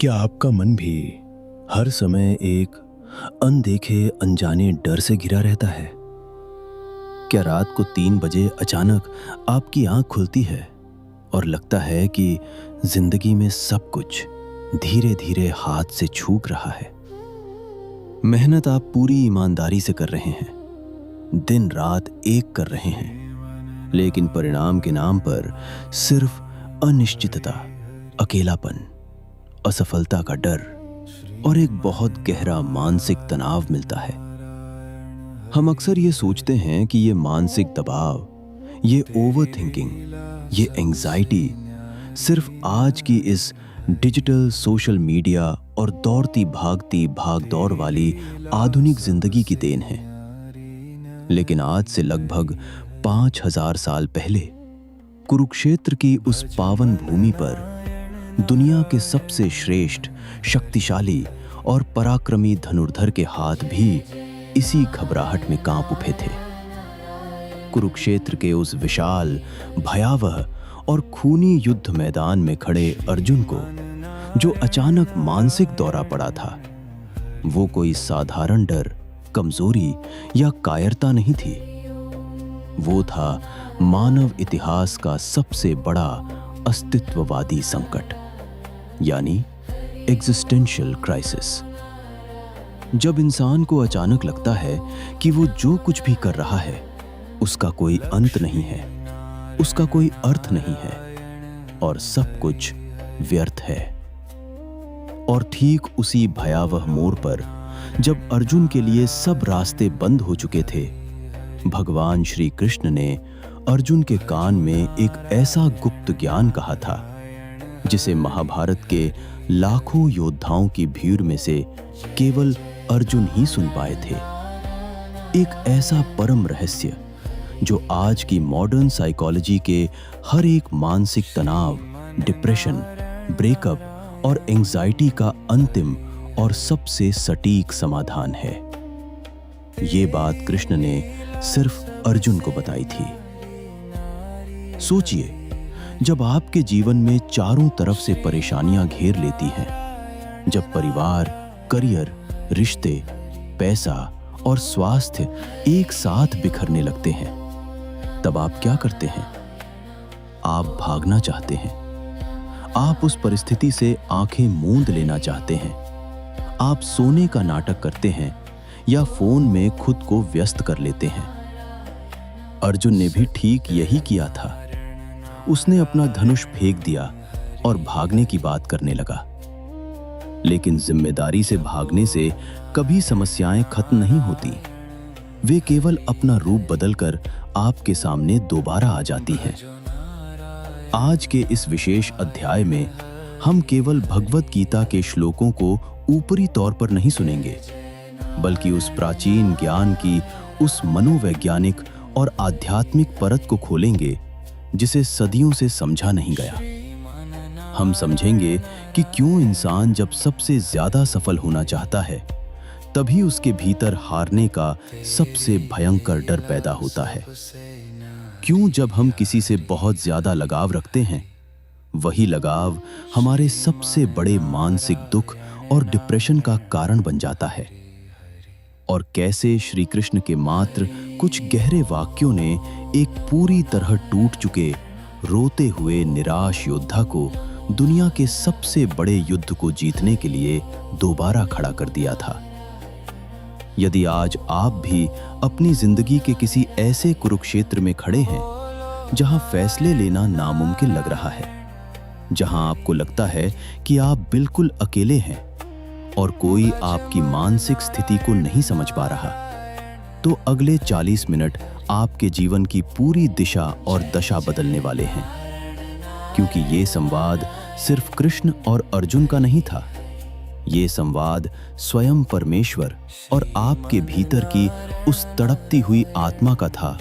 क्या आपका मन भी हर समय एक अनदेखे अनजाने डर से घिरा रहता है? क्या रात को 3 बजे अचानक आपकी आंख खुलती है और लगता है कि जिंदगी में सब कुछ धीरे धीरे हाथ से छूट रहा है? मेहनत आप पूरी ईमानदारी से कर रहे हैं, दिन रात एक कर रहे हैं, लेकिन परिणाम के नाम पर सिर्फ अनिश्चितता, अकेलापन, असफलता का डर और एक बहुत गहरा मानसिक तनाव मिलता है। हम अक्सर ये सोचते हैं कि ये मानसिक दबाव, ये ओवर थिंकिंग, ये एंजाइटी सिर्फ आज की इस डिजिटल सोशल मीडिया और दौड़ती भागती भागदौड़ वाली आधुनिक जिंदगी की देन है। लेकिन आज से लगभग 5000 साल पहले कुरुक्षेत्र की उस पावन भूमि पर दुनिया के सबसे श्रेष्ठ, शक्तिशाली और पराक्रमी धनुर्धर के हाथ भी इसी घबराहट में कांप उठे थे। कुरुक्षेत्र के उस विशाल, भयावह और खूनी युद्ध मैदान में खड़े अर्जुन को जो अचानक मानसिक दौरा पड़ा था, वो कोई साधारण डर, कमजोरी या कायरता नहीं थी। वो था मानव इतिहास का सबसे बड़ा अस्तित्ववादी संकट, यानी एग्जिस्टेंशियल क्राइसिस। जब इंसान को अचानक लगता है कि वो जो कुछ भी कर रहा है उसका कोई अंत नहीं है, उसका कोई अर्थ नहीं है और सब कुछ व्यर्थ है। और ठीक उसी भयावह मोड़ पर जब अर्जुन के लिए सब रास्ते बंद हो चुके थे, भगवान श्री कृष्ण ने अर्जुन के कान में एक ऐसा गुप्त ज्ञान कहा था जिसे महाभारत के लाखों योद्धाओं की भीड़ में से केवल अर्जुन ही सुन पाए थे। एक ऐसा परम रहस्य जो आज की मॉडर्न साइकोलॉजी के हर एक मानसिक तनाव, डिप्रेशन, ब्रेकअप और एंजाइटी का अंतिम और सबसे सटीक समाधान है। ये बात कृष्ण ने सिर्फ अर्जुन को बताई थी। सोचिए, जब आपके जीवन में चारों तरफ से परेशानियां घेर लेती हैं, जब परिवार, करियर, रिश्ते, पैसा और स्वास्थ्य एक साथ बिखरने लगते हैं, तब आप क्या करते हैं? आप भागना चाहते हैं। आप उस परिस्थिति से आंखें मूंद लेना चाहते हैं। आप सोने का नाटक करते हैं या फोन में खुद को व्यस्त कर लेते हैं। अर्जुन ने भी ठीक यही किया था। उसने अपना धनुष फेंक दिया और भागने की बात करने लगा। लेकिन जिम्मेदारी से भागने से कभी समस्याएं खत्म नहीं होती। वे केवल अपना रूप बदलकर आपके सामने दोबारा आ जाती हैं। आज के इस विशेष अध्याय में हम केवल भगवत गीता के श्लोकों को ऊपरी तौर पर नहीं सुनेंगे, बल्कि उस प्राचीन ज्ञान की उस मनोवैज्ञानिक और आध्यात्मिक परत को खोलेंगे जिसे सदियों से समझा नहीं गया। हम समझेंगे कि क्यों इंसान जब सबसे ज्यादा सफल होना चाहता है, तभी उसके भीतर हारने का सबसे भयंकर डर पैदा होता है। क्यों जब हम किसी से बहुत ज्यादा लगाव रखते हैं, वही लगाव हमारे सबसे बड़े मानसिक दुख और डिप्रेशन का कारण बन जाता है। और कैसे श्री कृष्ण के मात्र कुछ गहरे वाक्यों ने एक पूरी तरह टूट चुके, रोते हुए निराश योद्धा को दुनिया के सबसे बड़े युद्ध को जीतने के लिए दोबारा खड़ा कर दिया था। यदि आज आप भी अपनी जिंदगी के किसी ऐसे कुरुक्षेत्र में खड़े हैं जहां फैसले लेना नामुमकिन लग रहा है, जहां आपको लगता है कि आप बिल्कुल अकेले हैं और कोई आपकी मानसिक स्थिति को नहीं समझ पा रहा, तो अगले 40 मिनट आपके जीवन की पूरी दिशा और दशा बदलने वाले हैं। क्योंकि ये संवाद सिर्फ कृष्ण और अर्जुन का नहीं था। ये संवाद स्वयं परमेश्वर और आपके भीतर की उस तड़पती हुई आत्मा का था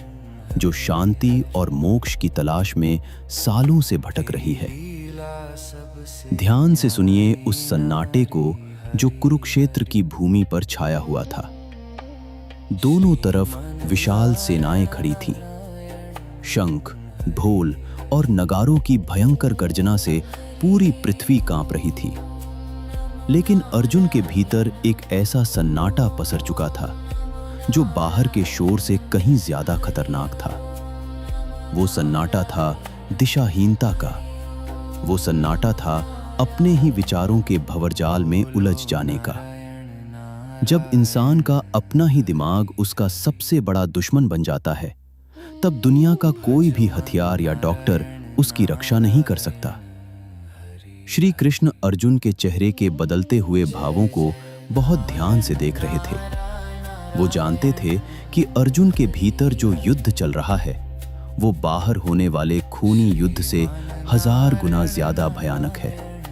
जो शांति और मोक्ष की तलाश में सालों से भटक रही है। ध्यान से सुनिए उस सन्नाटे को जो कुरुक्षेत्र की भूमि पर छाया हुआ था। दोनों तरफ विशाल सेनाएं खड़ी थीं। शंख, ढोल और नगारों की भयंकर गर्जना से पूरी पृथ्वी कांप रही थी। लेकिन अर्जुन के भीतर एक ऐसा सन्नाटा पसर चुका था जो बाहर के शोर से कहीं ज्यादा खतरनाक था। वो सन्नाटा था दिशाहीनता का। वो सन्नाटा था अपने ही विचारों के भंवरजाल में उलझ जाने का। जब इंसान का अपना ही दिमाग उसका सबसे बड़ा दुश्मन बन जाता है, तब दुनिया का कोई भी हथियार या डॉक्टर उसकी रक्षा नहीं कर सकता। श्री कृष्ण अर्जुन के चेहरे के बदलते हुए भावों को बहुत ध्यान से देख रहे थे। वो जानते थे कि अर्जुन के भीतर जो युद्ध चल रहा है, वो बाहर होने वाले खूनी युद्ध से 1000 गुना ज्यादा भयानक है।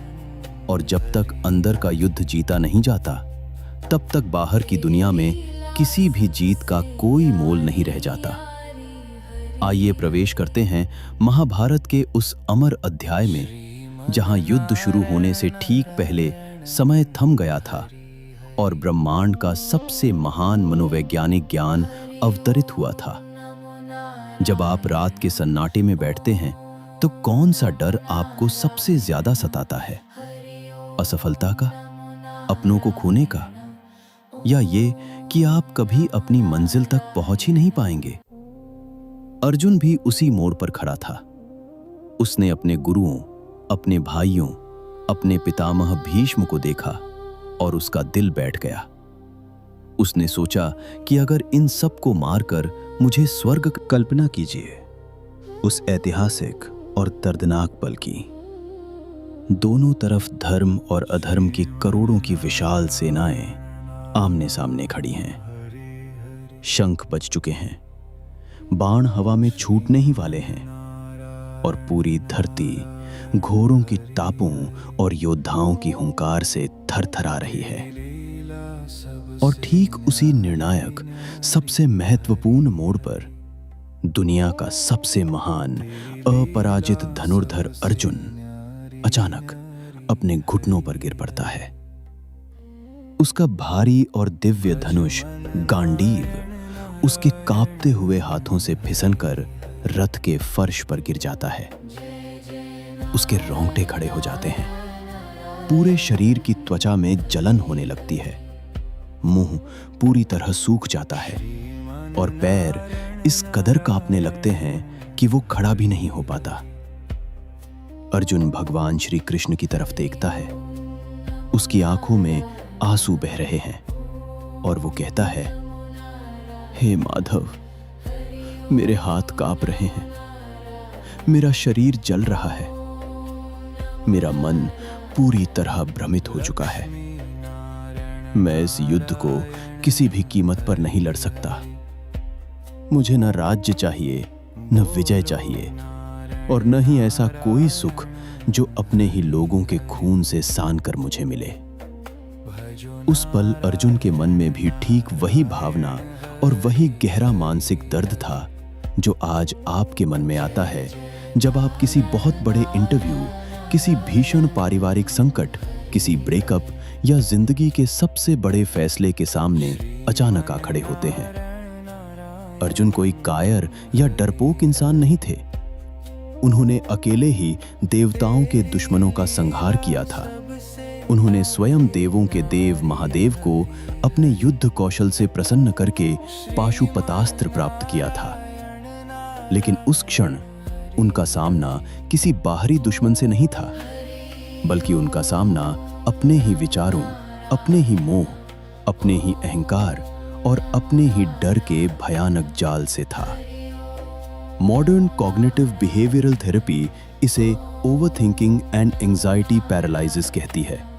और जब तक अंदर का युद्ध जीता नहीं जाता, तब तक बाहर की दुनिया में किसी भी जीत का कोई मोल नहीं रह जाता। आइए प्रवेश करते हैं महाभारत के उस अमर अध्याय में, जहां युद्ध शुरू होने से ठीक पहले समय थम गया था और ब्रह्मांड का सबसे महान मनोवैज्ञानिक ज्ञान अवतरित हुआ था। जब आप रात के सन्नाटे में बैठते हैं, तो कौन सा डर आपको सबसे ज्यादा सताता है? असफलता का, अपनों को खोने का, या ये कि आप कभी अपनी मंजिल तक पहुंच ही नहीं पाएंगे? अर्जुन भी उसी मोड़ पर खड़ा था। उसने अपने गुरुओं, अपने भाइयों, अपने पितामह भीष्म को देखा और उसका दिल बैठ गया। उसने सोचा कि अगर इन सब को मारकर मुझे स्वर्ग, कल्पना कीजिए उस ऐतिहासिक और दर्दनाक पल की। दोनों तरफ धर्म और अधर्म की करोड़ों की विशाल सेनाएं आमने सामने खड़ी हैं। शंख बज चुके हैं, बाण हवा में छूटने ही वाले हैं और पूरी धरती घोरों की टापों और योद्धाओं की हुंकार से थरथरा रही है। और ठीक उसी निर्णायक, सबसे महत्वपूर्ण मोड़ पर दुनिया का सबसे महान अपराजित धनुर्धर अर्जुन अचानक अपने घुटनों पर गिर पड़ता है। उसका भारी और दिव्य धनुष गांडीव उसके कांपते हुए हाथों से फिसलकर रथ के फर्श पर गिर जाता है। उसके रोंगटे खड़े हो जाते हैं, पूरे शरीर की त्वचा में जलन होने लगती है, मुंह पूरी तरह सूख जाता है और पैर इस कदर कांपने लगते हैं कि वो खड़ा भी नहीं हो पाता। अर्जुन भगवान श्री कृष्ण की तरफ देखता है। उसकी आंखों में आंसू बह रहे हैं और वो कहता है, हे माधव, मेरे हाथ कांप रहे हैं, मेरा शरीर जल रहा है, मेरा मन पूरी तरह भ्रमित हो चुका है। मैं इस युद्ध को किसी भी कीमत पर नहीं लड़ सकता। मुझे न राज्य चाहिए, न विजय चाहिए, और न ही ऐसा कोई सुख जो अपने ही लोगों के खून से सान कर मुझे मिले। उस पल अर्जुन के मन में भी ठीक वही भावना और वही गहरा मानसिक दर्द था जो आज आपके मन में आता है जब आप किसी बहुत बड़े इंटरव्यू, किसी भीषण पारिवारिक संकट, किसी ब्रेकअप या जिंदगी के सबसे बड़े फैसले के सामने अचानक आ खड़े होते हैं। अर्जुन कोई कायर या डरपोक इंसान नहीं थे। उन्होंने अकेले ही देवताओं के दुश्मनों का संहार किया था। उन्होंने स्वयं देवों के देव महादेव को अपने युद्ध कौशल से प्रसन्न करके पाशुपतास्त्र प्राप्त किया था। लेकिन उस क्षण उनका सामना किसी बाहरी दुश्मन से नहीं था, बल्कि उनका सामना अपने ही विचारों, अपने ही मोह, अपने ही अहंकार और अपने ही डर के भयानक जाल से था। मॉडर्न कॉग्निटिव बिहेवियरल थेरेपी इसे ओवरथिंकिंग एंड एंजाइटी पैरालिसिस कहती है।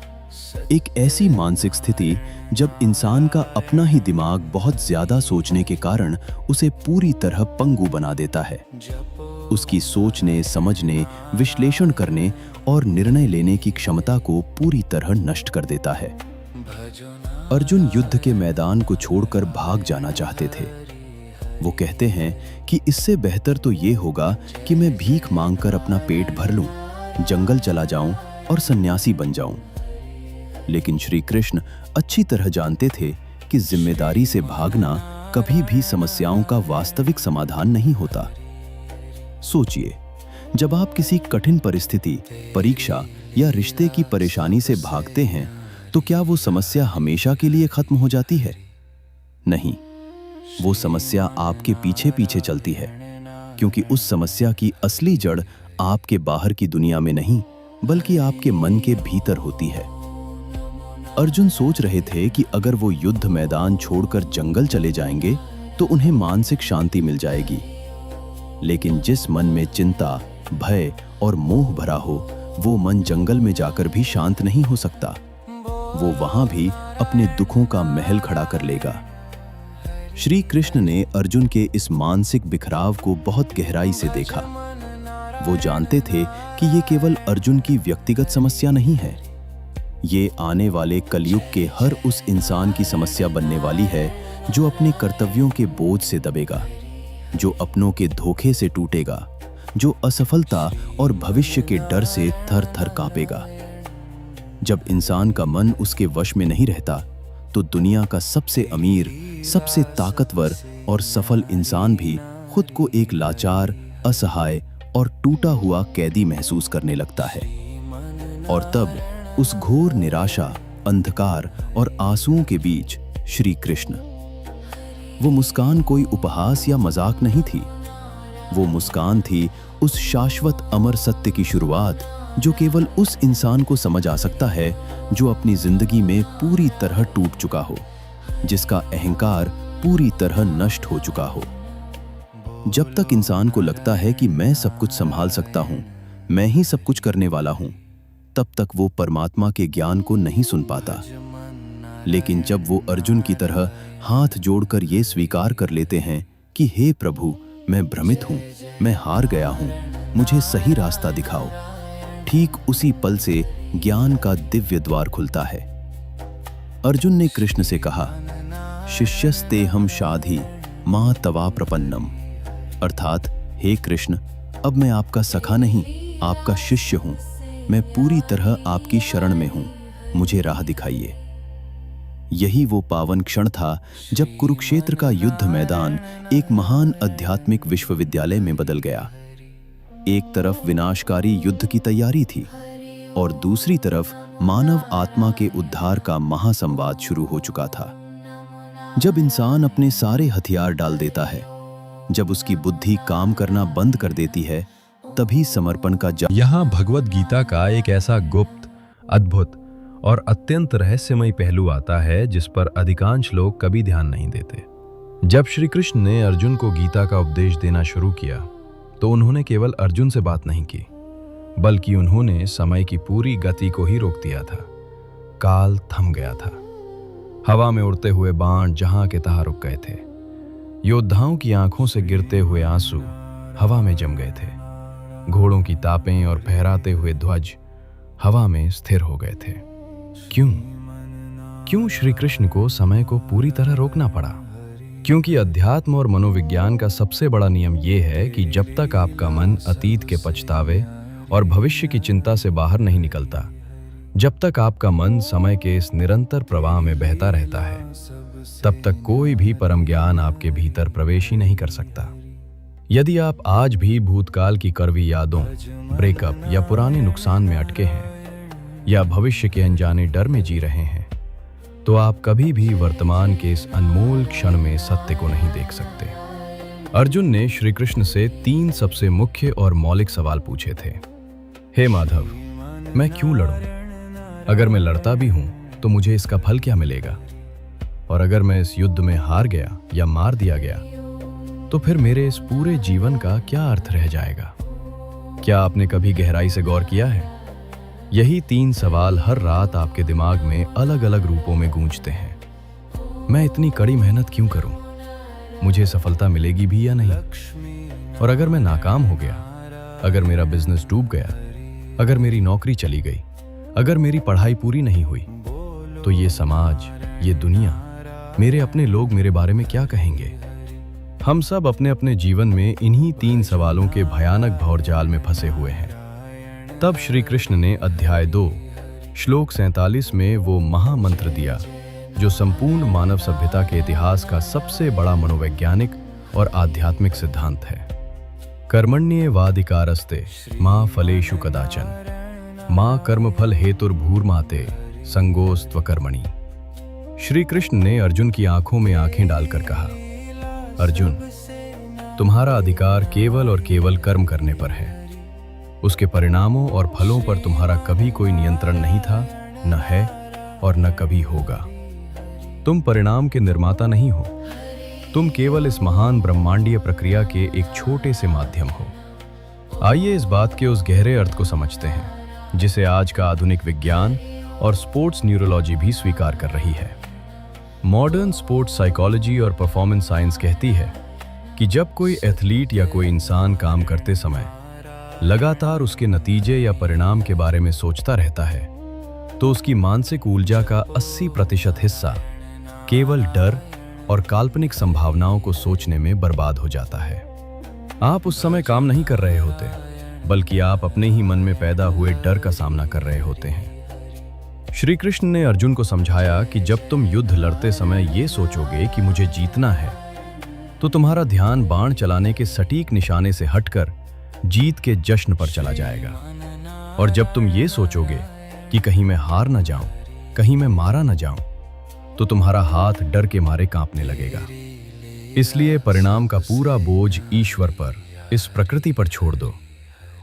एक ऐसी मानसिक स्थिति जब इंसान का अपना ही दिमाग बहुत ज्यादा सोचने के कारण उसे पूरी तरह पंगु बना देता है। उसकी सोचने, समझने, विश्लेषण करने और निर्णय लेने की क्षमता को पूरी तरह नष्ट कर देता है। अर्जुन युद्ध के मैदान को छोड़कर भाग जाना चाहते थे। वो कहते हैं कि इससे बेहतर तो ये होगा कि मैं भीख मांगकर अपना पेट भर लूं, जंगल चला जाऊं और सन्यासी बन जाऊं। लेकिन श्री कृष्ण अच्छी तरह जानते थे कि जिम्मेदारी से भागना कभी भी समस्याओं का वास्तविक समाधान नहीं होता। सोचिए, जब आप किसी कठिन परिस्थिति, परीक्षा या रिश्ते की परेशानी से भागते हैं, तो क्या वो समस्या हमेशा के लिए खत्म हो जाती है? नहीं, वो समस्या आपके पीछे पीछे चलती है, क्योंकि उस समस्या की असली जड़ आपके बाहर की दुनिया में नहीं, बल्कि आपके मन के भीतर होती है। अर्जुन सोच रहे थे कि अगर वो युद्ध मैदान छोड़कर जंगल चले जाएंगे तो उन्हें मानसिक शांति मिल जाएगी। लेकिन जिस मन में चिंता, भय और मोह भरा हो, वो मन जंगल में जाकर भी शांत नहीं हो सकता। वो वहां भी अपने दुखों का महल खड़ा कर लेगा। श्री कृष्ण ने अर्जुन के इस मानसिक बिखराव को बहुत गहराई से देखा। वो जानते थे कि ये केवल अर्जुन की व्यक्तिगत समस्या नहीं है, ये आने वाले कलयुग के हर उस इंसान की समस्या बनने वाली है जो अपने कर्तव्यों के बोझ से दबेगा, जो अपनों के धोखे से टूटेगा, जो असफलता और भविष्य के डर से थर थर कांपेगा। जब इंसान का मन उसके वश में नहीं रहता, तो दुनिया का सबसे अमीर, सबसे ताकतवर और सफल इंसान भी खुद को एक लाचार, असहाय और टूटा हुआ कैदी महसूस करने लगता है। और तब उस घोर निराशा, अंधकार और आंसुओं के बीच श्री कृष्ण। वो मुस्कान कोई उपहास या मजाक नहीं थी। वो मुस्कान थी उस शाश्वत अमर सत्य की शुरुआत जो केवल उस इंसान को समझ आ सकता है जो अपनी जिंदगी में पूरी तरह टूट चुका हो, जिसका अहंकार पूरी तरह नष्ट हो चुका हो। जब तक इंसान को लगता है कि मैं सब कुछ संभाल सकता हूं, मैं ही सब कुछ करने वाला हूं, तब तक वो परमात्मा के ज्ञान को नहीं सुन पाता। लेकिन जब वो अर्जुन की तरह हाथ जोड़कर ये स्वीकार कर लेते हैं कि हे प्रभु, मैं भ्रमित हूं, मैं हार गया हूं, मुझे सही रास्ता दिखाओ, ठीक उसी पल से ज्ञान का दिव्य द्वार खुलता है। अर्जुन ने कृष्ण से कहा, शिष्यस्ते हम शाधि मां तवा प्रपन्नम, अर्थात हे कृष्ण, अब मैं आपका सखा नहीं, आपका शिष्य हूं, मैं पूरी तरह आपकी शरण में हूं, मुझे राह दिखाइए। यही वो पावन क्षण था जब कुरुक्षेत्र का युद्ध मैदान एक महान आध्यात्मिक विश्वविद्यालय में बदल गया। एक तरफ विनाशकारी युद्ध की तैयारी थी और दूसरी तरफ मानव आत्मा के उद्धार का महासंवाद शुरू हो चुका था। जब इंसान अपने सारे हथियार डाल देता है, जब उसकी बुद्धि काम करना बंद कर देती है, तभी समर्पण का यहाँ भगवत गीता का एक ऐसा गुप्त, अद्भुत और अत्यंत रहस्यमय पहलू आता है जिस पर अधिकांश लोग कभी ध्यान नहीं देते। जब श्री कृष्ण ने अर्जुन को गीता का उपदेश देना शुरू किया, तो उन्होंने केवल अर्जुन से बात नहीं की, बल्कि उन्होंने समय की पूरी गति को ही रोक दिया था। काल थम गया था। हवा में उड़ते हुए बाण जहां के तहां रुक गए थे। योद्धाओं की आंखों से गिरते हुए आंसू हवा में जम गए थे। घोड़ों की तापें और फहराते हुए ध्वज हवा में स्थिर हो गए थे। क्यों श्री कृष्ण को समय को पूरी तरह रोकना पड़ा? क्योंकि अध्यात्म और मनोविज्ञान का सबसे बड़ा नियम यह है कि जब तक आपका मन अतीत के पछतावे और भविष्य की चिंता से बाहर नहीं निकलता, जब तक आपका मन समय के इस निरंतर प्रवाह में बहता रहता है, तब तक कोई भी परम ज्ञान आपके भीतर प्रवेश ही नहीं कर सकता। यदि आप आज भी भूतकाल की कड़वी यादों, ब्रेकअप या पुराने नुकसान में अटके हैं, या भविष्य के अनजाने डर में जी रहे हैं, तो आप कभी भी वर्तमान के इस अनमोल क्षण में सत्य को नहीं देख सकते। अर्जुन ने श्री कृष्ण से 3 सबसे मुख्य और मौलिक सवाल पूछे थे। हे माधव, मैं क्यों लड़ूं? अगर मैं लड़ता भी हूं तो मुझे इसका फल क्या मिलेगा? और अगर मैं इस युद्ध में हार गया या मार दिया गया, तो फिर मेरे इस पूरे जीवन का क्या अर्थ रह जाएगा? क्या आपने कभी गहराई से गौर किया है? यही 3 सवाल हर रात आपके दिमाग में अलग अलग रूपों में गूंजते हैं। मैं इतनी कड़ी मेहनत क्यों करूं? मुझे सफलता मिलेगी भी या नहीं? और अगर मैं नाकाम हो गया, अगर मेरा बिजनेस डूब गया, अगर मेरी नौकरी चली गई, अगर मेरी पढ़ाई पूरी नहीं हुई, तो ये समाज, ये दुनिया, मेरे अपने लोग मेरे बारे में क्या कहेंगे? हम सब अपने अपने जीवन में इन्हीं 3 सवालों के भयानक भंवरजाल में फंसे हुए हैं। तब श्री कृष्ण ने अध्याय 2 श्लोक 47 में वो महामंत्र दिया जो संपूर्ण मानव सभ्यता के इतिहास का सबसे बड़ा मनोवैज्ञानिक और आध्यात्मिक सिद्धांत है। कर्मण्येवाधिकारस्ते मां फलेषु कदाचन मां कर्मफल हेतुर्भूर्माते संगोस्त्व कर्मणि। श्री कृष्ण ने अर्जुन की आंखों में आंखें डालकर कहा, अर्जुन, तुम्हारा अधिकार केवल और केवल कर्म करने पर है। उसके परिणामों और फलों पर तुम्हारा कभी कोई नियंत्रण नहीं था, न है और न कभी होगा। तुम परिणाम के निर्माता नहीं हो, तुम केवल इस महान ब्रह्मांडीय प्रक्रिया के एक छोटे से माध्यम हो। आइए इस बात के उस गहरे अर्थ को समझते हैं जिसे आज का आधुनिक विज्ञान और स्पोर्ट्स न्यूरोलॉजी भी स्वीकार कर रही है। मॉडर्न स्पोर्ट्स साइकोलॉजी और परफॉर्मेंस साइंस कहती है कि जब कोई एथलीट या कोई इंसान काम करते समय लगातार उसके नतीजे या परिणाम के बारे में सोचता रहता है, तो उसकी मानसिक ऊर्जा का 80% हिस्सा केवल डर और काल्पनिक संभावनाओं को सोचने में बर्बाद हो जाता है। आप उस समय काम नहीं कर रहे होते, बल्कि आप अपने ही मन में पैदा हुए डर का सामना कर रहे होते हैं। श्री कृष्ण ने अर्जुन को समझाया कि जब तुम युद्ध लड़ते समय ये सोचोगे कि मुझे जीतना है, तो तुम्हारा ध्यान बाण चलाने के सटीक निशाने से हटकर जीत के जश्न पर चला जाएगा। और जब तुम ये सोचोगे कि कहीं मैं हार न जाऊं, कहीं मैं मारा न जाऊं, तो तुम्हारा हाथ डर के मारे कांपने लगेगा। इसलिए परिणाम का पूरा बोझ ईश्वर पर, इस प्रकृति पर छोड़ दो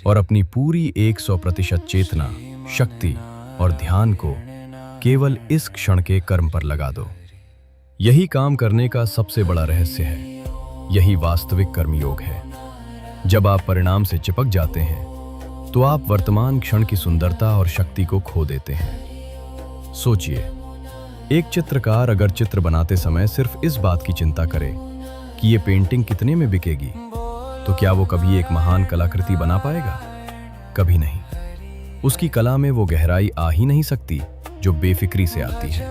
और अपनी पूरी 100% चेतना, शक्ति और ध्यान को केवल इस क्षण के कर्म पर लगा दो। यही काम करने का सबसे बड़ा रहस्य है, यही वास्तविक कर्मयोग है। जब आप परिणाम से चिपक जाते हैं, तो आप वर्तमान क्षण की सुंदरता और शक्ति को खो देते हैं। सोचिए, एक चित्रकार अगर चित्र बनाते समय सिर्फ इस बात की चिंता करे कि ये पेंटिंग कितने में बिकेगी, तो क्या वो कभी एक महान कलाकृति बना पाएगा? कभी नहीं। उसकी कला में वो गहराई आ ही नहीं सकती जो बेफिक्री से आती है।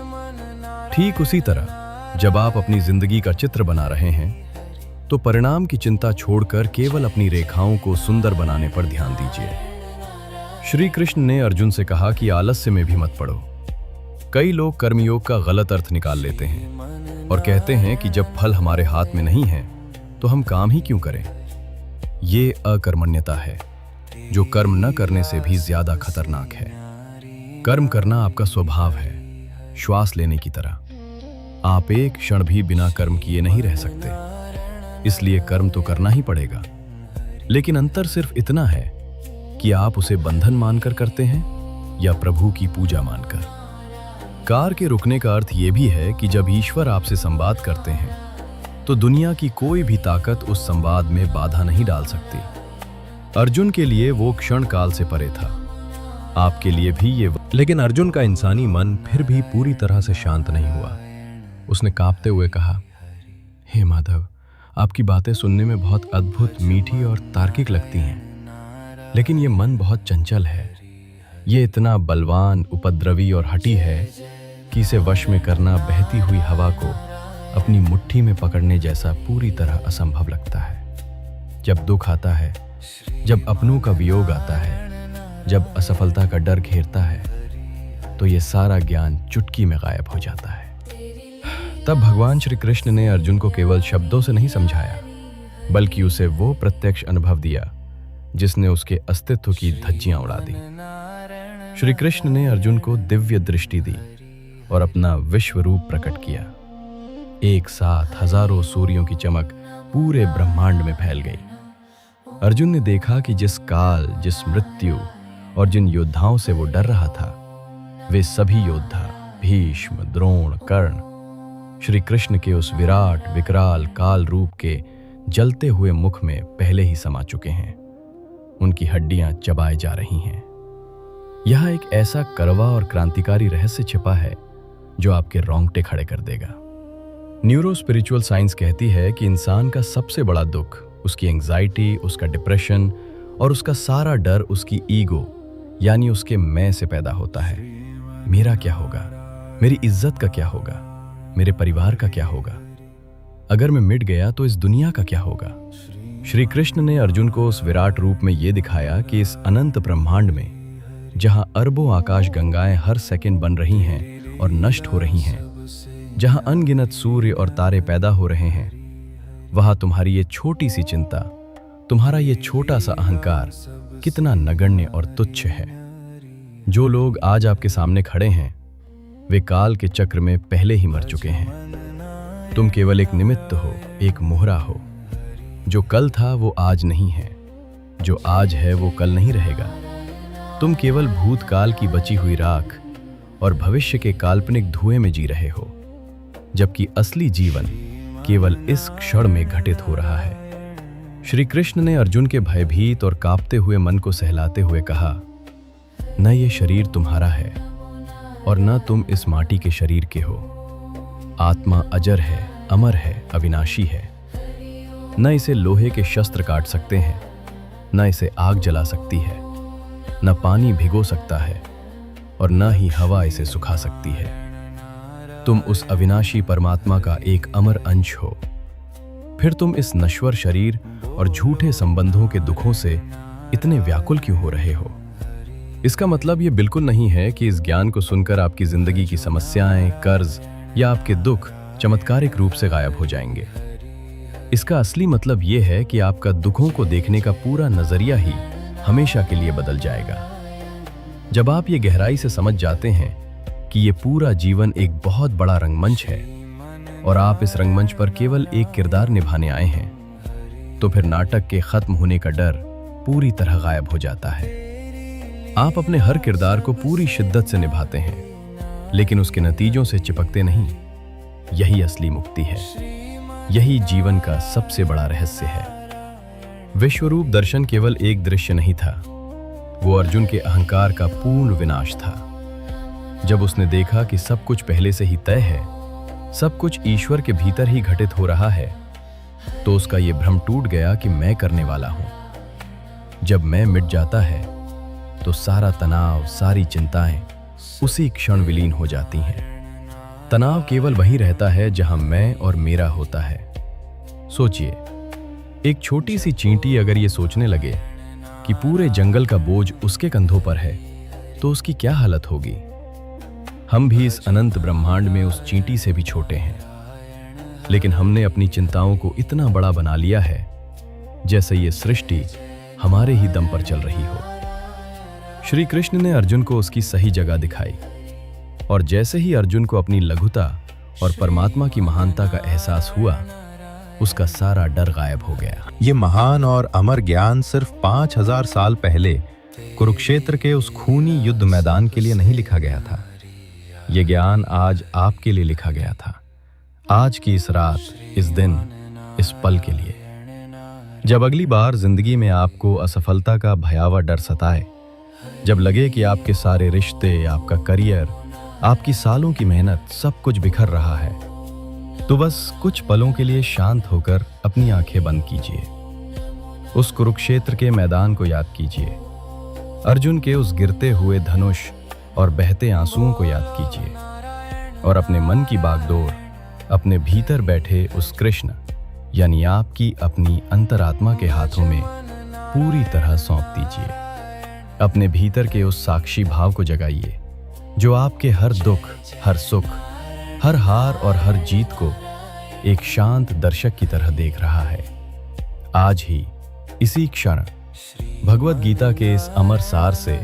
ठीक उसी तरह जब आप अपनी जिंदगी का चित्र बना रहे हैं, तो परिणाम की चिंता छोड़कर केवल अपनी रेखाओं को सुंदर बनाने पर ध्यान दीजिए। श्री कृष्ण ने अर्जुन से कहा कि आलस्य में भी मत पड़ो। कई लोग कर्मयोग का गलत अर्थ निकाल लेते हैं और कहते हैं कि जब फल हमारे हाथ में नहीं है तो हम काम ही क्यों करें। ये अकर्मण्यता है, जो कर्म न करने से भी ज्यादा खतरनाक है। कर्म करना आपका स्वभाव है, श्वास लेने की तरह। आप एक क्षण भी बिना कर्म किए नहीं रह सकते, इसलिए कर्म तो करना ही पड़ेगा। लेकिन अंतर सिर्फ इतना है कि आप उसे बंधन मानकर करते हैं या प्रभु की पूजा मानकर। कार के रुकने का अर्थ यह भी है कि जब ईश्वर आपसे संवाद करते हैं, तो दुनिया की कोई भी ताकत उस संवाद में बाधा नहीं डाल सकती। अर्जुन के लिए वो क्षण काल से परे था, आपके लिए भी ये। लेकिन अर्जुन का इंसानी मन फिर भी पूरी तरह से शांत नहीं हुआ। उसने कांपते हुए कहा, हे माधव, आपकी बातें सुनने में बहुत अद्भुत, मीठी और तार्किक लगती हैं, लेकिन ये मन बहुत चंचल है। ये इतना बलवान, उपद्रवी और हठी है कि इसे वश में करना बहती हुई हवा को अपनी मुट्ठी में पकड़ने जैसा पूरी तरह असंभव लगता है। जब दुख आता है, जब अपनों का वियोग आता है, जब असफलता का डर घेरता है, तो ये सारा ज्ञान चुटकी में गायब हो जाता है। तब भगवान श्री कृष्ण ने अर्जुन को केवल शब्दों से नहीं समझाया, बल्कि उसे वो प्रत्यक्ष अनुभव दिया जिसने उसके अस्तित्व की धज्जियां उड़ा दी। श्री कृष्ण ने अर्जुन को दिव्य दृष्टि दी और अपना विश्व रूप प्रकट किया। एक साथ हजारों सूर्यों की चमक पूरे ब्रह्मांड में फैल गई। अर्जुन ने देखा कि जिस काल, जिस मृत्यु और जिन योद्धाओं से वो डर रहा था, वे सभी योद्धा भीष्म, द्रोण, कर्ण श्री कृष्ण के उस विराट, विकराल काल रूप के जलते हुए मुख में पहले ही समा चुके हैं। उनकी हड्डियां चबाए जा रही हैं। यह एक ऐसा कड़वा और क्रांतिकारी रहस्य छिपा है जो आपके रोंगटे खड़े कर देगा। न्यूरो स्पिरिचुअल साइंस कहती है कि इंसान का सबसे बड़ा दुख उसकी एंजाइटी, उसका डिप्रेशन और उसका सारा डर उसकी ईगो यानी उसके मैं से पैदा होता है। मेरा क्या होगा, मेरी इज्जत का क्या होगा, मेरे परिवार का क्या होगा, अगर मैं मिट गया तो इस दुनिया का क्या होगा। श्री कृष्ण ने अर्जुन को उस विराट रूप में यह दिखाया कि इस अनंत ब्रह्मांड में जहां अरबों आकाश गंगाएं हर सेकंड बन रही हैं और नष्ट हो रही हैं, जहां अनगिनत सूर्य और तारे पैदा हो रहे हैं, वहां तुम्हारी ये छोटी सी चिंता, तुम्हारा ये छोटा सा अहंकार कितना नगण्य और तुच्छ है। जो लोग आज आपके सामने खड़े हैं वे काल के चक्र में पहले ही मर चुके हैं। तुम केवल एक निमित्त हो, एक मोहरा हो। जो कल था वो आज नहीं है, जो आज है वो कल नहीं रहेगा। तुम केवल भूतकाल की बची हुई राख और भविष्य के काल्पनिक धुएं में जी रहे हो, जबकि असली जीवन केवल इस क्षण में घटित हो रहा है। श्री कृष्ण ने अर्जुन के भयभीत और कांपते हुए मन को सहलाते हुए कहा, न ये शरीर तुम्हारा है और न तुम इस माटी के शरीर के हो। आत्मा अजर है, अमर है, अविनाशी है। न इसे लोहे के शस्त्र काट सकते हैं, न इसे आग जला सकती है, न पानी भिगो सकता है और न ही हवा इसे सुखा सकती है। तुम उस अविनाशी परमात्मा का एक अमर अंश हो। फिर तुम इस नश्वर शरीर और झूठे संबंधों के दुखों से इतने व्याकुल क्यों हो रहे हो? इसका मतलब ये बिल्कुल नहीं है कि इस ज्ञान को सुनकर आपकी जिंदगी की समस्याएं, कर्ज या आपके दुख चमत्कारिक रूप से गायब हो जाएंगे। इसका असली मतलब ये है कि आपका दुखों को देखने का पूरा नजरिया ही हमेशा के लिए बदल जाएगा। जब आप ये गहराई से समझ जाते हैं कि ये पूरा जीवन एक बहुत बड़ा रंगमंच है और आप इस रंगमंच पर केवल एक किरदार निभाने आए हैं, तो फिर नाटक के खत्म होने का डर पूरी तरह गायब हो जाता है। आप अपने हर किरदार को पूरी शिद्दत से निभाते हैं, लेकिन उसके नतीजों से चिपकते नहीं। यही असली मुक्ति है। यही जीवन का सबसे बड़ा रहस्य है। विश्वरूप दर्शन केवल एक दृश्य नहीं था, वो अर्जुन के अहंकार का पूर्ण विनाश था। जब उसने देखा कि सब कुछ पहले से ही तय है, सब कुछ ईश्वर के भीतर ही घटित हो रहा है, तो उसका ये भ्रम टूट गया कि मैं करने वाला हूं। जब मैं मिट जाता है तो सारा तनाव, सारी चिंताएं उसी क्षण विलीन हो जाती हैं। तनाव केवल वहीं रहता है जहां मैं और मेरा होता है। सोचिए, एक छोटी सी चींटी अगर ये सोचने लगे कि पूरे जंगल का बोझ उसके कंधों पर है, तो उसकी क्या हालत होगी? हम भी इस अनंत ब्रह्मांड में उस चींटी से भी छोटे हैं, लेकिन हमने अपनी चिंताओं को इतना बड़ा बना लिया है जैसे ये सृष्टि हमारे ही दम पर चल रही हो। श्री कृष्ण ने अर्जुन को उसकी सही जगह दिखाई, और जैसे ही अर्जुन को अपनी लघुता और परमात्मा की महानता का एहसास हुआ, उसका सारा डर गायब हो गया। ये महान और अमर ज्ञान सिर्फ 5000 साल पहले कुरुक्षेत्र के उस खूनी युद्ध मैदान के लिए नहीं लिखा गया था। ये ज्ञान आज आपके लिए लिखा गया था। आज की इस रात, इस दिन, इस पल के लिए। जब अगली बार जिंदगी में आपको असफलता का भयावह डर सताए, जब लगे कि आपके सारे रिश्ते, आपका करियर, आपकी सालों की मेहनत सब कुछ बिखर रहा है, तो बस कुछ पलों के लिए शांत होकर अपनी आंखें बंद कीजिए। उस कुरुक्षेत्र के मैदान को याद कीजिए। अर्जुन के उस गिरते हुए धनुष और बहते आंसुओं को याद कीजिए, और अपने मन की बागडोर अपने भीतर बैठे उस कृष्ण यानी आपकी अपनी अंतरात्मा के हाथों में पूरी तरह सौंप दीजिए। अपने भीतर के उस साक्षी भाव को जगाइए जो आपके हर दुख, हर सुख, हर हार और हर जीत को एक शांत दर्शक की तरह देख रहा है। आज ही, इसी क्षण, भगवद गीता के इस अमर सार से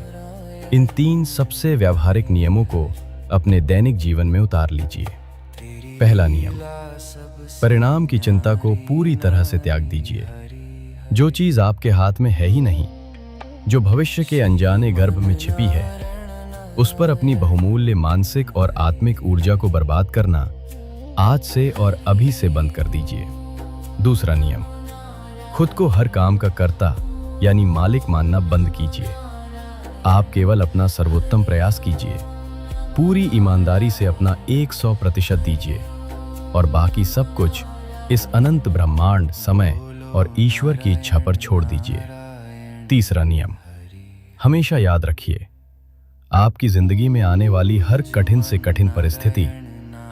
इन 3 सबसे व्यावहारिक नियमों को अपने दैनिक जीवन में उतार लीजिए। पहला नियम, परिणाम की चिंता को पूरी तरह से त्याग दीजिए। जो चीज आपके हाथ में है ही नहीं, जो भविष्य के अनजाने गर्भ में छिपी है, उस पर अपनी बहुमूल्य मानसिक और आत्मिक ऊर्जा को बर्बाद करना आज से और अभी से बंद कर दीजिए। दूसरा नियम, खुद को हर काम का कर्ता यानी मालिक मानना बंद कीजिए। आप केवल अपना सर्वोत्तम प्रयास कीजिए, पूरी ईमानदारी से अपना 100% दीजिए, और बाकी सब कुछ इस अनंत ब्रह्मांड, समय और ईश्वर की इच्छा पर छोड़ दीजिए। तीसरा नियम, हमेशा याद रखिए, आपकी जिंदगी में आने वाली हर कठिन से कठिन परिस्थिति,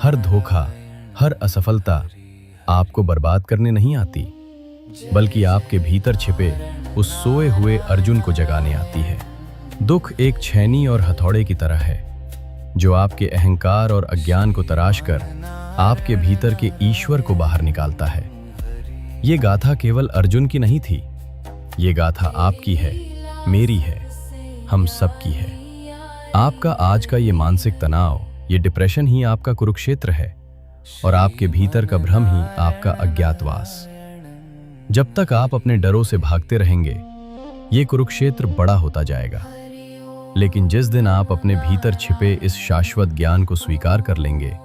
हर धोखा, हर असफलता आपको बर्बाद करने नहीं आती, बल्कि आपके भीतर छिपे उस सोए हुए अर्जुन को जगाने आती है। दुख एक छेनी और हथौड़े की तरह है, जो आपके अहंकार और अज्ञान को तराश कर आपके भीतर के ईश्वर को बाहर निकालता है। ये गाथा केवल अर्जुन की नहीं थी, ये गाथा आपकी है, मेरी है, हम सब की है। आपका आज का ये मानसिक तनाव, ये डिप्रेशन ही आपका कुरुक्षेत्र है और आपके भीतर का भ्रम ही आपका अज्ञातवास। जब तक आप अपने डरों से भागते रहेंगे, ये कुरुक्षेत्र बड़ा होता जाएगा। लेकिन जिस दिन आप अपने भीतर छिपे इस शाश्वत ज्ञान को स्वीकार कर लेंगे,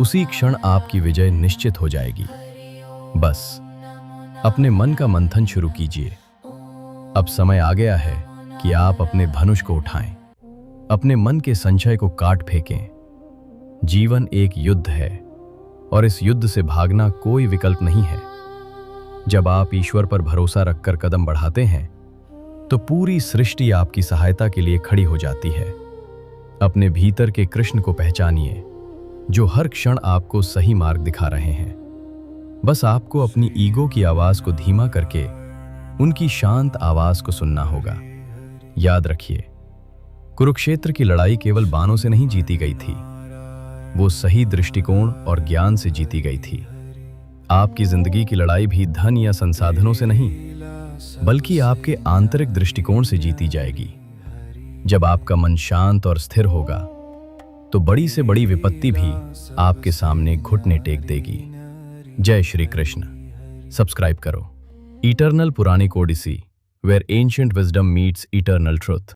उसी क्षण आपकी विजय निश्चित हो जाएगी। बस अपने मन का मंथन शुरू कीजिए। अब समय आ गया है कि आप अपने धनुष को उठाएं, अपने मन के संशय को काट फेंकें। जीवन एक युद्ध है और इस युद्ध से भागना कोई विकल्प नहीं है। जब आप ईश्वर पर भरोसा रखकर कदम बढ़ाते हैं, तो पूरी सृष्टि आपकी सहायता के लिए खड़ी हो जाती है। अपने भीतर के कृष्ण को पहचानिए, जो हर क्षण आपको सही मार्ग दिखा रहे हैं। बस आपको अपनी ईगो की आवाज को धीमा करके उनकी शांत आवाज को सुनना होगा। याद रखिए, कुरुक्षेत्र की लड़ाई केवल बाणों से नहीं जीती गई थी, वो सही दृष्टिकोण और ज्ञान से जीती गई थी। आपकी जिंदगी की लड़ाई भी धन या संसाधनों से नहीं, बल्कि आपके आंतरिक दृष्टिकोण से जीती जाएगी। जब आपका मन शांत और स्थिर होगा, तो बड़ी से बड़ी विपत्ति भी आपके सामने घुटने टेक देगी। जय श्री कृष्ण। सब्सक्राइब करो eternal Puranic odyssey, where ancient wisdom meets eternal truth.